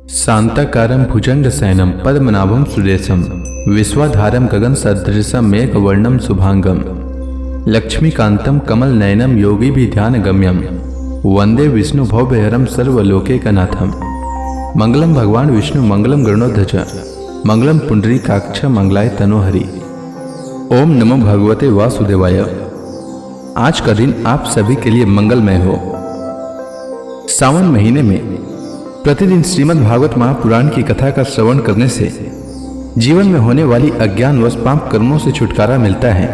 शांताकारं भुजंगशयनं पद्मनाभं सुरेशं विश्वाधारं गगनसदृशं मेघवर्णं शुभांगं लक्ष्मीकान्तं कमलनयनं योगिभिध्यानगम्यं वंदे विष्णुभवभयहरं सर्वलोकैकनाथं। मंगलम भगवान विष्णु मंगलम गरुड़ध्वज मंगलम पुंडरीकाक्ष मंगलाय तनोहरि। ओम नमो भगवते वासुदेवाय। आज का दिन आप सभी के लिए मंगलमय हो। सावन महीने में प्रतिदिन श्रीमद् भागवत महापुराण की कथा का श्रवण करने से जीवन में होने वाली अज्ञान व पाप कर्मों से छुटकारा मिलता है,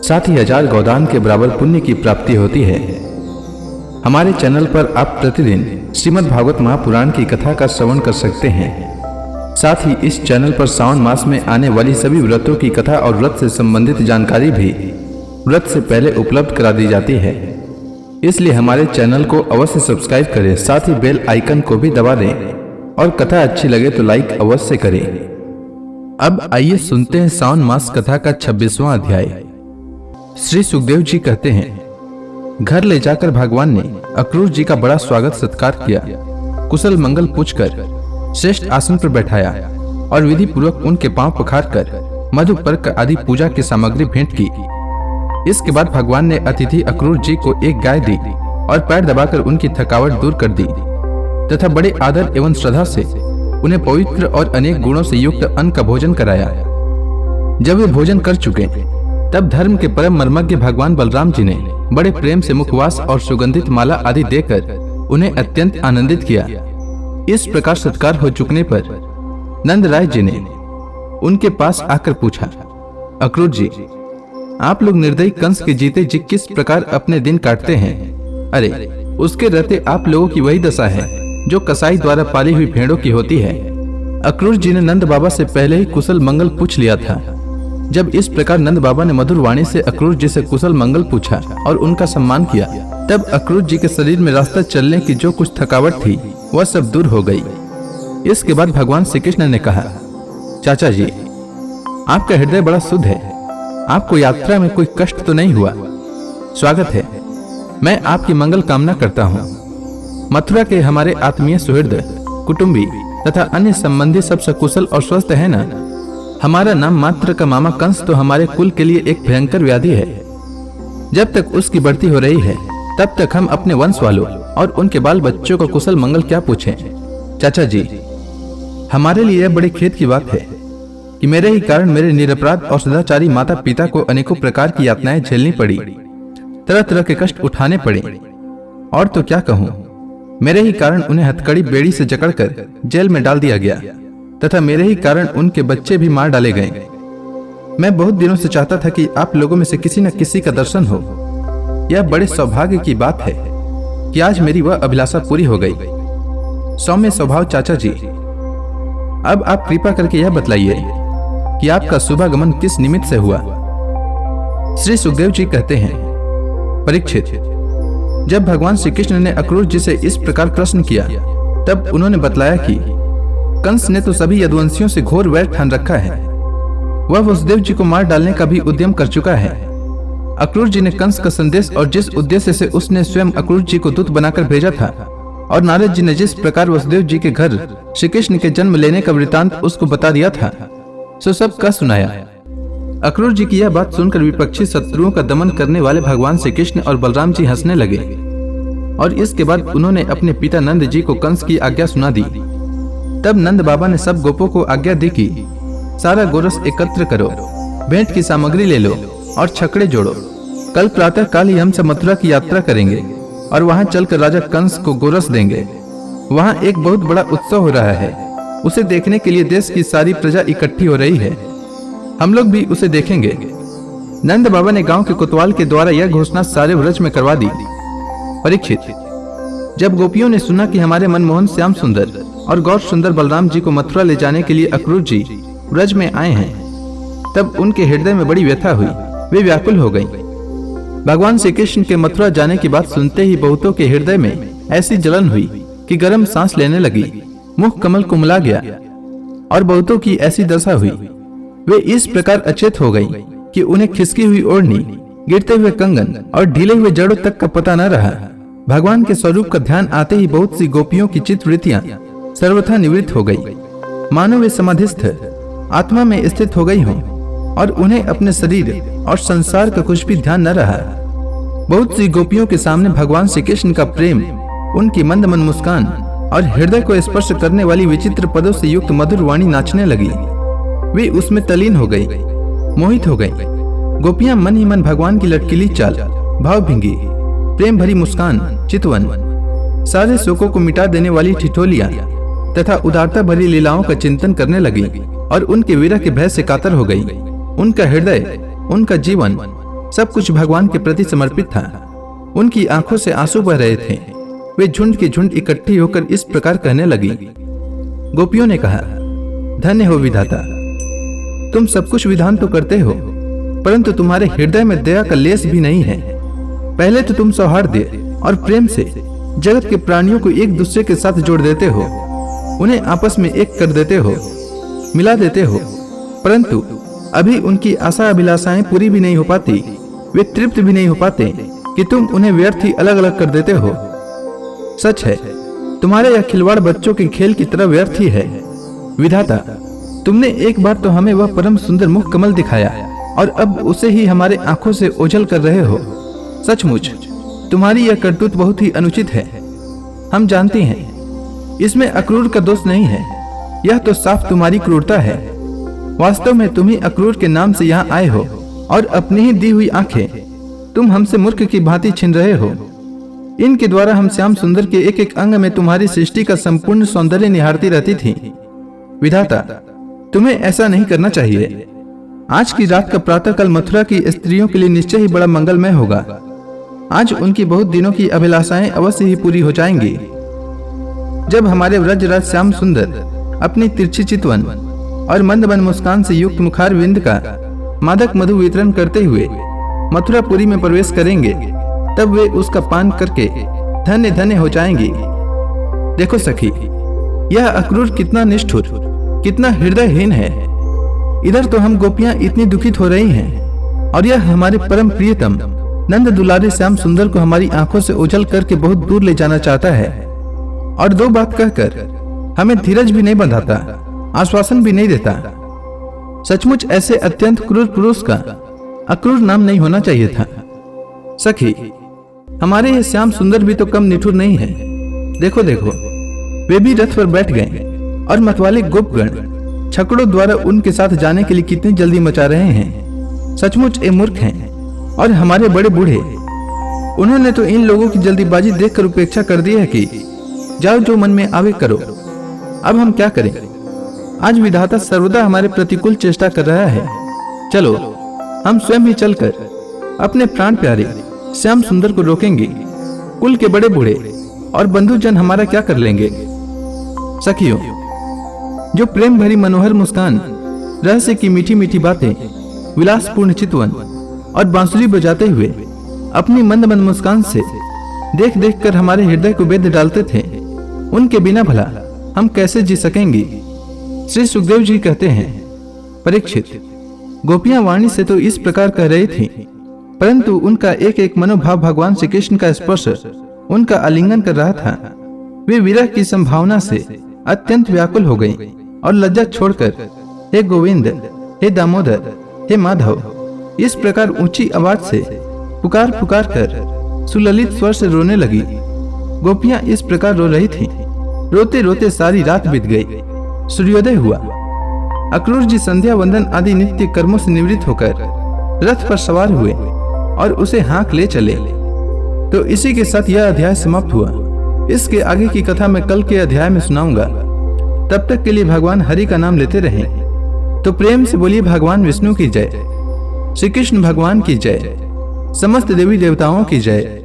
साथ ही 1000 गोदान के बराबर पुण्य की प्राप्ति होती है। हमारे चैनल पर आप प्रतिदिन श्रीमद् भागवत महापुराण की कथा का श्रवण कर सकते हैं। साथ ही इस चैनल पर सावन मास में आने वाली सभी व्रतों की कथा और व्रत से संबंधित जानकारी भी व्रत से पहले उपलब्ध करा दी जाती है। इसलिए हमारे चैनल को अवश्य सब्सक्राइब करें, साथ ही बेल आइकन को भी दबा दें और कथा अच्छी लगे तो लाइक अवश्य करें। अब आइए सुनते हैं सावन मास कथा का 26वां अध्याय। श्री सुखदेव जी कहते हैं, घर ले जाकर भगवान ने अक्रूर जी का बड़ा स्वागत सत्कार किया, कुशल मंगल पूछकर श्रेष्ठ आसन पर बैठाया और विधि पूर्वक उनके पांव पखारकर मधु पर्क आदि पूजा की सामग्री भेंट की। इसके बाद भगवान ने अतिथि अक्रूर जी को एक गाय दी और पैर दबाकर उनकी थकावट दूर कर दी तथा बड़े आदर एवं श्रद्धा से उन्हें पवित्र और अनेक गुणों से युक्त अन्न का भोजन कराया। जब वे भोजन कर चुके तब धर्म के परम मर्मज्ञ भगवान बलराम जी ने बड़े प्रेम से मुखवास और सुगंधित माला आदि देकर उन्हें अत्यंत आनंदित किया। इस प्रकार सत्कार हो चुकने पर नंद राय जी ने उनके पास आकर पूछा, अक्रूर जी, आप लोग निर्दयी कंस के जीते जी किस प्रकार अपने दिन काटते हैं? अरे, उसके रहते आप लोगों की वही दशा है जो कसाई द्वारा पाली हुई भेड़ों की होती है। अक्रूर जी ने नंद बाबा से पहले ही कुशल मंगल पूछ लिया था। जब इस प्रकार नंद बाबा ने मधुर वाणी से अक्रूर जी से कुशल मंगल पूछा और उनका सम्मान किया, तब अक्रूर जी के शरीर में रास्ता चलने की जो कुछ थकावट थी वह सब दूर हो गई। इसके बाद भगवान श्री कृष्ण ने कहा, चाचा जी, आपका हृदय बड़ा शुद्ध है, आपको यात्रा में कोई कष्ट तो नहीं हुआ? स्वागत है, मैं आपकी मंगल कामना करता हूँ। मथुरा के हमारे आत्मीय सुहृद, कुटुंबी तथा अन्य संबंधी सब सकुशल और स्वस्थ है ना? हमारा नाम मात्र का मामा कंस तो हमारे कुल के लिए एक भयंकर व्याधि है। जब तक उसकी बढ़ती हो रही है तब तक हम अपने वंश वालों और उनके बाल बच्चों को कुशल मंगल क्या पूछें? चाचा जी, हमारे लिए यह बड़े खेद की बात है कि मेरे ही कारण मेरे निरपराध और सदाचारी माता पिता को अनेकों प्रकार की यातनाएं झेलनी पड़ी, तरह तरह के कष्ट उठाने पड़े। और तो क्या कहूं, मेरे ही कारण उन्हें हथकड़ी बेड़ी से जकड़कर जेल में डाल दिया गया तथा मेरे ही कारण उनके बच्चे भी मार डाले गए। मैं बहुत दिनों से चाहता था कि आप लोगों में से किसी न किसी का दर्शन हो। यह बड़े सौभाग्य की बात है कि आज मेरी वह अभिलाषा पूरी हो गई। सौम्य स्वभाव चाचा जी, अब आप कृपा करके यह बतलाइए कि आपका शुभागमन किस निमित्त से हुआ? श्री सुखदेव जी कहते हैं, परीक्षित, जब भगवान श्री कृष्ण ने अक्रूर जी से इस प्रकार प्रश्न किया तब उन्होंने बतलाया कि कंस ने तो सभी यदुवंशियों से घोर वैर ठान रखा है। वह वसुदेव जी को मार डालने का भी उद्यम कर चुका है। अक्रूर जी ने कंस का संदेश और जिस उद्देश्य से उसने स्वयं अक्रूर जी को दूत बनाकर भेजा था और नारद जी ने जिस प्रकार वसुदेव जी के घर श्री कृष्ण के जन्म लेने का वृतांत उसको बता दिया था, सो सब कह सुनाया। अक्रूर जी की यह बात सुनकर विपक्षी शत्रुओं का दमन करने वाले भगवान श्री कृष्ण और बलराम जी हंसने लगे और इसके बाद उन्होंने अपने पिता नंद जी को कंस की आज्ञा सुना दी। तब नंद बाबा ने सब गोपों को आज्ञा दी कि सारा गोरस एकत्र करो, भेंट की सामग्री ले लो और छकड़े जोड़ो। कल प्रातः काल ही हम सब मथुरा की यात्रा करेंगे और वहां चलकर राजा कंस को गोरस देंगे। वहां एक बहुत बड़ा उत्सव हो रहा है, उसे देखने के लिए देश की सारी प्रजा इकट्ठी हो रही है। हम लोग भी उसे देखेंगे। नंद बाबा ने गांव के कोतवाल के द्वारा यह घोषणा सारे व्रज में करवा दी। परीक्षित, जब गोपियों ने सुना कि हमारे मनमोहन श्याम सुंदर और गौर सुंदर बलराम जी को मथुरा ले जाने के लिए अक्रूर जी व्रज में आए हैं, तब उनके हृदय में बड़ी व्यथा हुई, वे व्याकुल हो गईं। भगवान श्री कृष्ण के मथुरा जाने की बात सुनते ही बहुतों के हृदय में ऐसी जलन हुई कि गर्म सांस लेने लगी, मुख कमल कुमला गया और बहुतों की ऐसी दशा हुई, वे इस प्रकार अचेत हो गई कि उन्हें खिसकी हुई ओढ़नी, गिरते हुए कंगन और ढीले हुए जड़ों तक का पता न रहा। भगवान के स्वरूप का ध्यान आते ही बहुत सी गोपियों की चित्तवृत्तियां सर्वथा निवृत्त हो गई, मानो वे समाधिस्थ आत्मा में स्थित हो गई हों और उन्हें अपने शरीर और संसार का कुछ भी ध्यान न रहा। बहुत सी गोपियों के सामने भगवान श्री कृष्ण का प्रेम, उनकी मंद मंद मुस्कान और हृदय को स्पर्श करने वाली विचित्र पदों से युक्त मधुर वाणी नाचने लगी। वे उसमें तलीन हो गई, मोहित हो गई। गोपियां मन ही मन भगवान की लटकीली चाल, भावभंगी, प्रेम भरी मुस्कान, चितवन, सारे शोकों को मिटा देने वाली ठिठोलियां तथा उदारता भरी लीलाओं का चिंतन करने लगी और उनके विरह के भय से कातर हो गई। उनका हृदय, उनका जीवन, सब कुछ भगवान के प्रति समर्पित था। उनकी आंखों से आंसू बह रहे थे। वे झुंड के झुंड इकट्ठी होकर इस प्रकार कहने लगी। गोपियों ने कहा, धन्य हो विधाता, तुम सब कुछ विधान तो करते हो, परंतु तुम्हारे हृदय में दया का लेस भी नहीं है। पहले तो तुम सौहार्द और प्रेम से जगत के प्राणियों को एक दूसरे के साथ जोड़ देते हो, उन्हें आपस में एक कर देते हो, मिला देते हो, परंतु अभी उनकी आशा अभिलाषाएं पूरी भी नहीं हो पाती, वे तृप्त भी नहीं हो पाते कि तुम उन्हें व्यर्थ ही अलग अलग कर देते हो। सच है, तुम्हारे यह खिलवाड़ बच्चों के खेल की तरह व्यर्थ ही है। विधाता, तुमने एक बार तो हमें वह परम सुंदर मुख कमल दिखाया और अब उसे ही हमारे आंखों से ओझल कर रहे हो। सचमुच तुम्हारी यह करतूत बहुत ही अनुचित है। हम जानते हैं इसमें अक्रूर का दोष नहीं है, यह तो साफ तुम्हारी क्रूरता है। वास्तव में तुम ही अक्रूर के नाम से यहाँ आए हो और अपनी ही दी हुई आंखें तुम हमसे मूर्ख की भांति छीन रहे हो। इनके द्वारा हम श्याम सुंदर के एक एक अंग में तुम्हारी सृष्टि का संपूर्ण सौंदर्य निहारती रहती थी। विधाता, तुम्हें ऐसा नहीं करना चाहिए। आज की रात का प्रातःकाल मथुरा की स्त्रियों के लिए निश्चय ही बड़ा मंगलमय होगा। आज उनकी बहुत दिनों की अभिलाषाएं अवश्य ही पूरी हो जाएंगी। जब हमारे व्रजराज श्याम सुंदर अपनी तिरछी चितवन और मंद मंद मुस्कान से युक्त मुखार विंद का मादक मधु वितरण करते हुए मथुरापुरी में प्रवेश करेंगे, तब वे उसका पान करके धन्य धन्य हो जाएंगी। देखो सखी, यह अक्रूर कितना निष्ठुर, कितना हृदयहीन है। इधर तो हम गोपियां इतनी दुखित हो रही हैं और यह हमारे परम प्रियतम नंद दुलारे श्याम सुंदर को हमारी आंखों से ओझल करके बहुत दूर ले जाना चाहता है और दो बात कहकर हमें धीरज भी नहीं बंधाता, आश्वासन भी नहीं देता। सचमुच ऐसे अत्यंत क्रूर पुरुष का अक्रूर नाम नहीं होना चाहिए था। सखी, हमारे ये श्याम सुंदर भी तो कम निठुर नहीं है। देखो देखो, वे भी रथ पर बैठ गए और मतवाले गोपगण छकड़ों द्वारा उनके साथ जाने के लिए कितनी जल्दी मचा रहे हैं। सचमुच ये मूर्ख हैं। और हमारे बड़े बूढ़े, उन्होंने तो इन लोगों की जल्दीबाजी देखकर उपेक्षा कर दी है कि जाओ जो मन में आवे करो। अब हम क्या करें? आज विधाता सर्वदा हमारे प्रतिकूल चेष्टा कर रहा है। चलो हम स्वयं ही चलकर अपने प्राण प्यारे श्याम सुंदर को रोकेंगे। कुल के बड़े बूढ़े और बंधुजन हमारा क्या कर लेंगे? सखियों, जो प्रेम भरी मनोहर मुस्कान, रहस्य की मीठी मीठी बातें, विलासपूर्ण चितवन और बांसुरी बजाते हुए अपनी मंद मंद मुस्कान से देख देख कर हमारे हृदय को बेध डालते थे, उनके बिना भला हम कैसे जी सकेंगे? श्री सुखदेव जी कहते हैं, परीक्षित, गोपियां वाणी से तो इस प्रकार कह रही थी, परंतु उनका एक एक मनोभाव भगवान श्री कृष्ण का स्पर्श उनका आलिंगन कर रहा था। वे विरह की संभावना से अत्यंत व्याकुल हो गई और लज्जा छोड़कर हे गोविंद, हे दामोदर, हे माधव, इस प्रकार ऊंची आवाज से पुकार पुकार कर सुललित स्वर से रोने लगी। गोपियां इस प्रकार रो रही थीं। रोते रोते सारी रात बीत गई। सूर्योदय हुआ। अक्रूर जी संध्या वंदन आदि नित्य कर्मों से निवृत्त होकर रथ पर सवार हुए और उसे हाँक ले चले। तो इसी के साथ यह अध्याय समाप्त हुआ। इसके आगे की कथा मैं कल के अध्याय में सुनाऊंगा। तब तक के लिए भगवान हरि का नाम लेते रहें। तो प्रेम से बोलिए भगवान विष्णु की जय, श्री कृष्ण भगवान की जय, समस्त देवी देवताओं की जय।